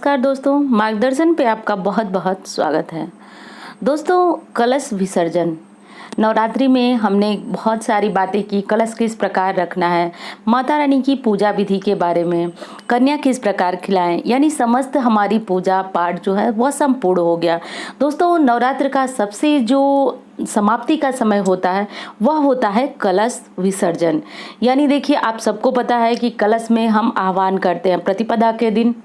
नमस्कार दोस्तों, मार्गदर्शन पे आपका बहुत बहुत स्वागत है। दोस्तों, कलश विसर्जन नवरात्रि में हमने बहुत सारी बातें की। कलश किस प्रकार रखना है, माता रानी की पूजा विधि के बारे में, कन्या किस प्रकार खिलाएं, यानी समस्त हमारी पूजा पाठ जो है वह संपूर्ण हो गया। दोस्तों, नवरात्र का सबसे जो समाप्ति का समय होता है वह होता है कलश विसर्जन। यानी देखिए, आप सबको पता है कि कलश में हम आह्वान करते हैं। प्रतिपदा के दिन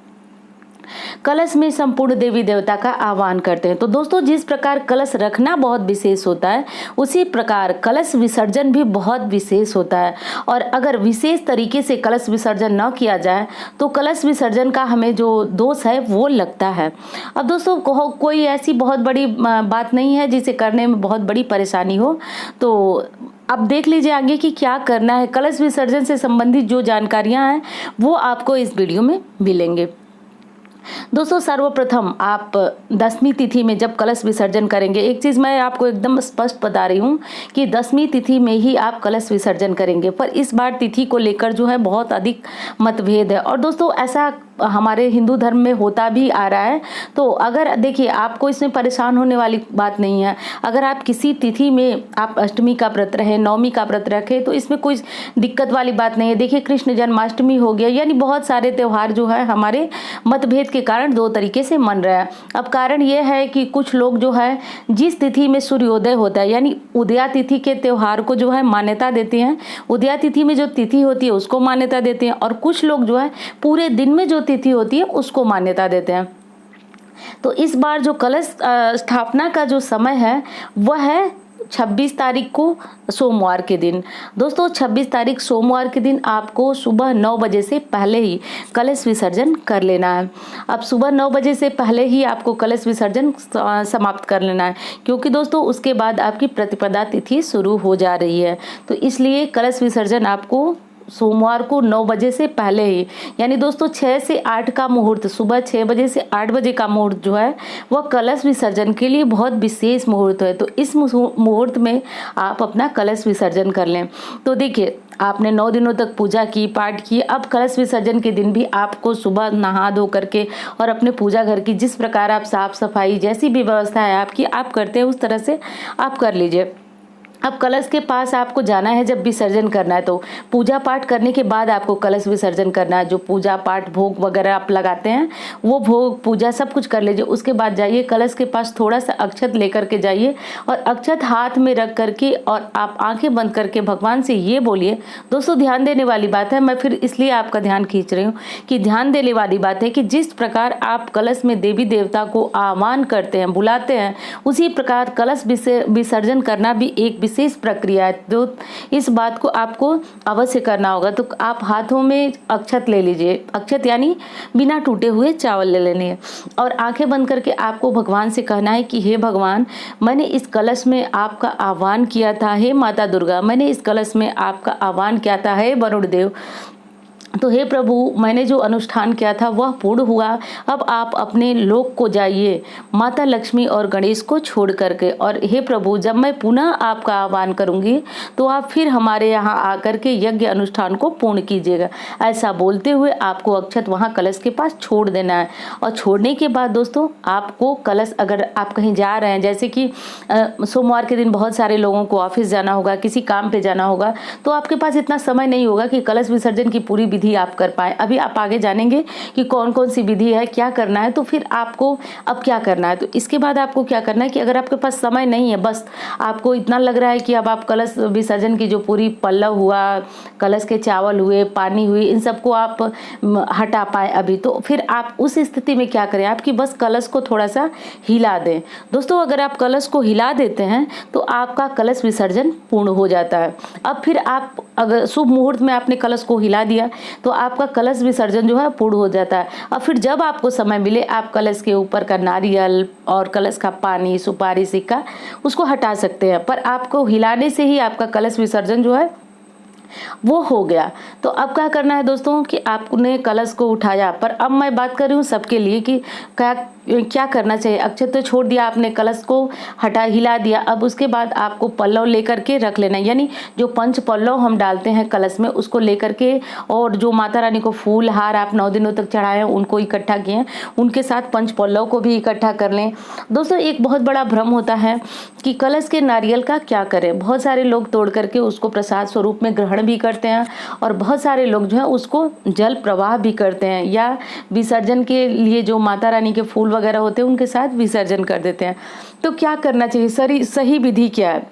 कलश में संपूर्ण देवी देवता का आह्वान करते हैं। तो दोस्तों, जिस प्रकार कलश रखना बहुत विशेष होता है, उसी प्रकार कलश विसर्जन भी बहुत विशेष होता है। और अगर विशेष तरीके से कलश विसर्जन न किया जाए तो कलश विसर्जन का हमें जो दोष है वो लगता है। अब दोस्तों, कोई ऐसी बहुत बड़ी बात नहीं है जिसे करने में बहुत बड़ी परेशानी हो। तो अब देख लीजिए आगे कि क्या करना है। कलश विसर्जन से संबंधित जो जानकारियां हैं वो आपको इस वीडियो में मिलेंगे। दोस्तों, सर्वप्रथम आप दसवीं तिथि में जब कलश विसर्जन करेंगे, एक चीज़ मैं आपको एकदम स्पष्ट बता रही हूँ कि दसवीं तिथि में ही आप कलश विसर्जन करेंगे। पर इस बार तिथि को लेकर जो है बहुत अधिक मतभेद है। और दोस्तों, ऐसा हमारे हिंदू धर्म में होता भी आ रहा है। तो अगर देखिए, आपको इसमें परेशान होने वाली बात नहीं है। अगर आप किसी तिथि में आप अष्टमी का व्रत रहे, नवमी का व्रत रखे, तो इसमें कोई दिक्कत वाली बात नहीं है। देखिए, कृष्ण जन्माष्टमी हो गया, यानी बहुत सारे त्यौहार जो है हमारे मतभेद के कारण दो तरीके से मन रहा है। अब कारण यह है कि कुछ लोग जो है जिस तिथि में सूर्योदय होता है, यानी उदया तिथि के त्यौहार को जो है मान्यता देते हैं। उदया तिथि में जो तिथि होती है उसको मान्यता देते हैं। और कुछ लोग जो है पूरे दिन में जो तिथि होती है उसको मान्यता देते हैं। तो इस बार जो कलश स्थापना का जो समय है वह है 26 तारीख को, सोमवार के दिन। दोस्तों, 26 तारीख सोमवार के दिन आपको सुबह 9 बजे से पहले ही कलश विसर्जन कर लेना है। अब सुबह 9 बजे से पहले ही आपको कलश विसर्जन समाप्त कर लेना है, क्योंकि दोस्तों उसके बाद आपकी प्रतिपदा तिथि शुरू हो जा रही है। तो इसलिए कलश विसर्जन आपको सोमवार को 9 बजे से पहले ही, यानी दोस्तों 6 से 8 का मुहूर्त, सुबह 6 बजे से 8 बजे का मुहूर्त जो है वह कलश विसर्जन के लिए बहुत विशेष मुहूर्त है। तो इस मुहूर्त में आप अपना कलश विसर्जन कर लें। तो देखिए, आपने 9 दिनों तक पूजा की, पाठ की। अब कलश विसर्जन के दिन भी आपको सुबह नहा धो करके और अपने पूजा घर की जिस प्रकार आप साफ सफाई, जैसी भी व्यवस्था है आपकी, आप करते हैं उस तरह से आप कर लीजिए। अब कलश के पास आपको जाना है जब विसर्जन करना है, तो पूजा पाठ करने के बाद आपको कलश विसर्जन करना है। जो पूजा पाठ भोग वगैरह आप लगाते हैं वो भोग पूजा सब कुछ कर लीजिए। उसके बाद जाइए कलश के पास, थोड़ा सा अक्षत लेकर के जाइए और अक्षत हाथ में रख करके और आप आंखें बंद करके भगवान से ये बोलिए। दोस्तों, ध्यान देने वाली बात है, मैं फिर इसलिए आपका ध्यान खींच रही हूँ कि ध्यान देने वाली बात है कि जिस प्रकार आप कलश में देवी देवता को आह्वान करते हैं, बुलाते हैं, उसी प्रकार कलश विसर्जन करना भी एक विशेष प्रक्रिया है। तो इस बात को आपको अवश्य करना होगा। तो आप हाथों में अक्षत ले लीजिए। अक्षत यानी बिना टूटे हुए चावल ले लेने हैं और आंखें बंद करके आपको भगवान से कहना है कि हे भगवान, मैंने इस कलश में आपका आह्वान किया था। हे माता दुर्गा, मैंने इस कलश में आपका आह्वान किया था। हे वरुण देव, तो हे प्रभु, मैंने जो अनुष्ठान किया था वह पूर्ण हुआ। अब आप अपने लोक को जाइए माता लक्ष्मी और गणेश को छोड़ करके। और हे प्रभु, जब मैं पुनः आपका आह्वान करूंगी तो आप फिर हमारे यहाँ आकर के यज्ञ अनुष्ठान को पूर्ण कीजिएगा। ऐसा बोलते हुए आपको अक्षत वहाँ कलश के पास छोड़ देना है। और छोड़ने के बाद दोस्तों, आपको कलश, अगर आप कहीं जा रहे हैं, जैसे कि सोमवार के दिन बहुत सारे लोगों को ऑफिस जाना होगा, किसी काम पे जाना होगा, तो आपके पास इतना समय नहीं होगा कि कलश विसर्जन की पूरी विधि आप कर पाए। अभी आप आगे जानेंगे कि कौन कौन सी विधि है, क्या करना है। तो फिर आपको अब क्या करना है, तो इसके बाद आपको क्या करना है कि अगर आपके पास समय नहीं है, बस आपको इतना लग रहा है कि अब आप कलश विसर्जन की जो पूरी पल्लव हुआ, कलश के चावल हुए, पानी हुई, इन सबको आप हटा पाए अभी, तो फिर आप उस स्थिति में क्या करें, आपकी बस कलश को थोड़ा सा हिला दें। दोस्तों, अगर आप कलश को हिला देते हैं तो आपका कलश विसर्जन पूर्ण हो जाता है। अब फिर आप अगर शुभ मुहूर्त में आपने कलश को हिला दिया तो आपका कलश विसर्जन जो है पूर्ण हो जाता है। अब फिर जब आपको समय मिले, आप कलश के ऊपर का नारियल और कलश का पानी, सुपारी, सिक्का, उसको हटा सकते हैं। पर आपको हिलाने से ही आपका कलश विसर्जन जो है वो हो गया। तो अब क्या करना है दोस्तों कि आपने कलश को उठाया, पर अब मैं बात कर रही हूँ सबके लिए कि क्या क्या करना चाहिए। अक्षत तो छोड़ दिया आपने, कलश को हिला दिया, अब उसके बाद आपको पल्लव लेकर के रख लेना है, यानी जो पंच पल्लव हम डालते हैं कलश में उसको लेकर के, और जो माता रानी को फूल हार आप 9 दिनों तक चढ़ाए हैं उनको इकट्ठा किए हैं, उनके साथ पंच पल्लव को भी इकट्ठा कर लें। दोस्तों एक बहुत बड़ा भ्रम होता है कि कलश के नारियल का क्या करें। बहुत सारे लोग तोड़ करके उसको प्रसाद स्वरूप में ग्रहण भी करते हैं, और बहुत सारे लोग जो है उसको जल प्रवाह भी करते हैं, या विसर्जन के लिए जो माता रानी के फूल वगैरह होते हैं उनके साथ विसर्जन कर देते हैं। तो क्या करना चाहिए, सही विधि क्या है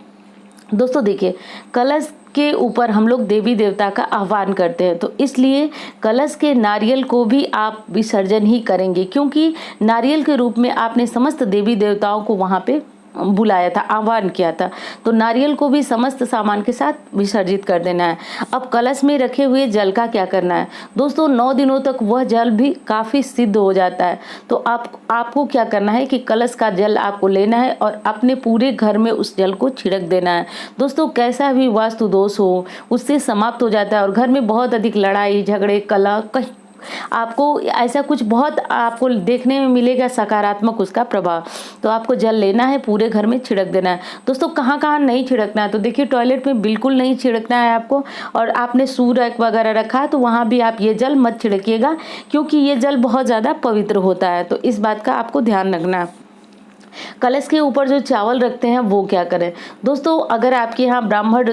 दोस्तों? देखिए, कलश के ऊपर हम लोग देवी देवता का आह्वान करते हैं, तो इसलिए कलश के नारियल को भी आप विसर्जन ही करेंगे, क्योंकि नारियल के रूप में आपने समस्त देवी देवताओं को वहाँ पे बुलाया था, आह्वान किया था। तो नारियल को भी समस्त सामान के साथ विसर्जित कर देना है। अब कलश में रखे हुए जल का क्या करना है दोस्तों? 9 दिनों तक वह जल भी काफ़ी सिद्ध हो जाता है। तो आपको क्या करना है कि कलश का जल आपको लेना है और अपने पूरे घर में उस जल को छिड़क देना है। दोस्तों कैसा भी वास्तु दोष हो उससे समाप्त हो जाता है, और घर में बहुत अधिक लड़ाई झगड़े कलह कहीं आपको ऐसा कुछ बहुत आपको देखने में मिलेगा सकारात्मक उसका प्रभाव। तो आपको जल लेना है, पूरे घर में छिड़क देना है। दोस्तों कहाँ कहाँ नहीं छिड़कना है? तो देखिए, टॉयलेट में बिल्कुल नहीं छिड़कना है आपको, और आपने सूरज वगैरह रखा है तो वहाँ भी आप ये जल मत छिड़किएगा, क्योंकि ये जल बहुत ज़्यादा पवित्र होता है। तो इस बात का आपको ध्यान रखना है। कलश के ऊपर जो चावल रखते हैं वो क्या करें दोस्तों? अगर आपके यहाँ ब्राह्मण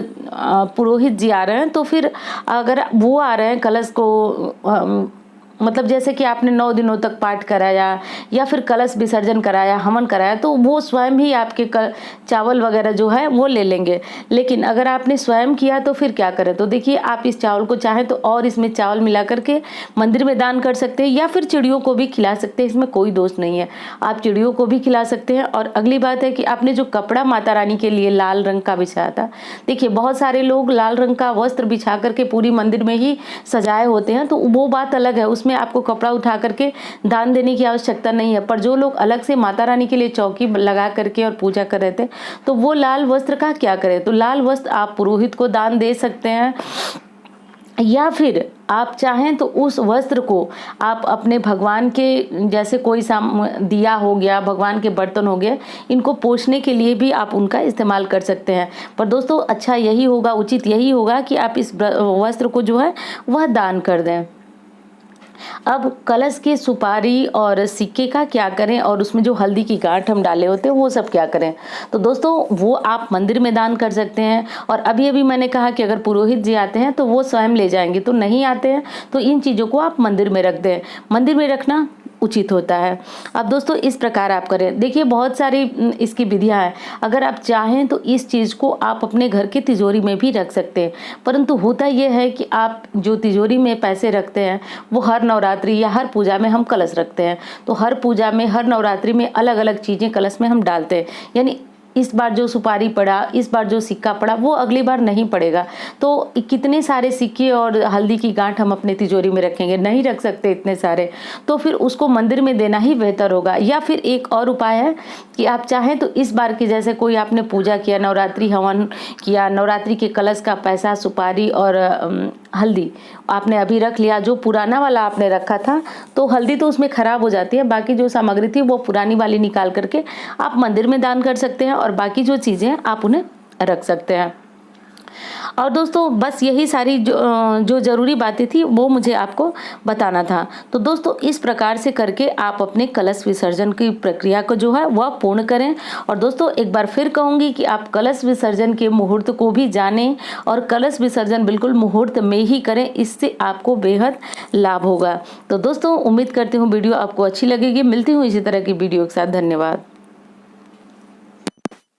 पुरोहित जी आ रहे हैं, तो फिर अगर वो आ रहे हैं कलश को मतलब जैसे कि आपने 9 दिनों तक पाठ कराया या फिर कलश विसर्जन कराया, हवन कराया, तो वो स्वयं ही आपके चावल वगैरह जो है वो ले लेंगे। लेकिन अगर आपने स्वयं किया तो फिर क्या करें? तो देखिए, आप इस चावल को चाहें तो और इसमें चावल मिला करके मंदिर में दान कर सकते हैं, या फिर चिड़ियों को भी खिला सकते हैं, इसमें कोई दोष नहीं है। आप चिड़ियों को भी खिला सकते हैं। और अगली बात है कि आपने जो कपड़ा माता रानी के लिए लाल रंग का बिछाया था, देखिए बहुत सारे लोग लाल रंग का वस्त्र बिछा करके पूरी मंदिर में ही सजाए होते हैं, तो वो बात अलग है, उसमें आपको कपड़ा उठा करके दान देने की आवश्यकता नहीं है। पर जो लोग अलग से माता रानी के लिए चौकी लगा करके और पूजा कर रहे थे, तो वो लाल वस्त्र का क्या करें? तो लाल वस्त्र आप पुरोहित को दान दे सकते हैं, या फिर आप चाहें तो उस वस्त्र को आप अपने भगवान के, जैसे कोई दिया हो गया, भगवान के बर्तन हो गए, इनको पोंछने के लिए भी आप उनका इस्तेमाल कर सकते हैं। पर दोस्तों अच्छा यही होगा, उचित यही होगा कि आप इस वस्त्र को जो है वह दान कर दें। अब कलश की सुपारी और सिक्के का क्या करें, और उसमें जो हल्दी की गांठ हम डाले होते हैं वो सब क्या करें? तो दोस्तों वो आप मंदिर में दान कर सकते हैं। और अभी अभी मैंने कहा कि अगर पुरोहित जी आते हैं तो वो स्वयं ले जाएंगे, तो नहीं आते हैं तो इन चीज़ों को आप मंदिर में रख दें। मंदिर में रखना उचित होता है। अब दोस्तों इस प्रकार आप करें। देखिए बहुत सारी इसकी विधियां हैं। अगर आप चाहें तो इस चीज़ को आप अपने घर की तिजोरी में भी रख सकते हैं, परंतु होता यह है कि आप जो तिजोरी में पैसे रखते हैं वो हर नवरात्रि या हर पूजा में हम कलश रखते हैं, तो हर पूजा में हर नवरात्रि में अलग अलग चीज़ें कलश में हम डालते हैं। यानी इस बार जो सुपारी पड़ा, इस बार जो सिक्का पड़ा, वो अगली बार नहीं पड़ेगा। तो कितने सारे सिक्के और हल्दी की गांठ हम अपने तिजोरी में रखेंगे? नहीं रख सकते इतने सारे, तो फिर उसको मंदिर में देना ही बेहतर होगा। या फिर एक और उपाय है कि आप चाहें तो इस बार की, जैसे कोई आपने पूजा किया, नवरात्रि हवन किया, नवरात्रि के कलश का पैसा, सुपारी और हल्दी आपने अभी रख लिया, जो पुराना वाला आपने रखा था, तो हल्दी तो उसमें खराब हो जाती है, बाकी जो सामग्री थी वो पुरानी वाली निकाल करके आप मंदिर में दान कर सकते हैं, और बाकी जो चीज़ें आप उन्हें रख सकते हैं। और दोस्तों बस यही सारी जो ज़रूरी बातें थी वो मुझे आपको बताना था। तो दोस्तों इस प्रकार से करके आप अपने कलश विसर्जन की प्रक्रिया को जो है वह पूर्ण करें। और दोस्तों एक बार फिर कहूँगी कि आप कलश विसर्जन के मुहूर्त को भी जानें, और कलश विसर्जन बिल्कुल मुहूर्त में ही करें, इससे आपको बेहद लाभ होगा। तो दोस्तों उम्मीद करती हूँ वीडियो आपको अच्छी लगेगी। मिलती हूँ इसी तरह की वीडियो के साथ। धन्यवाद।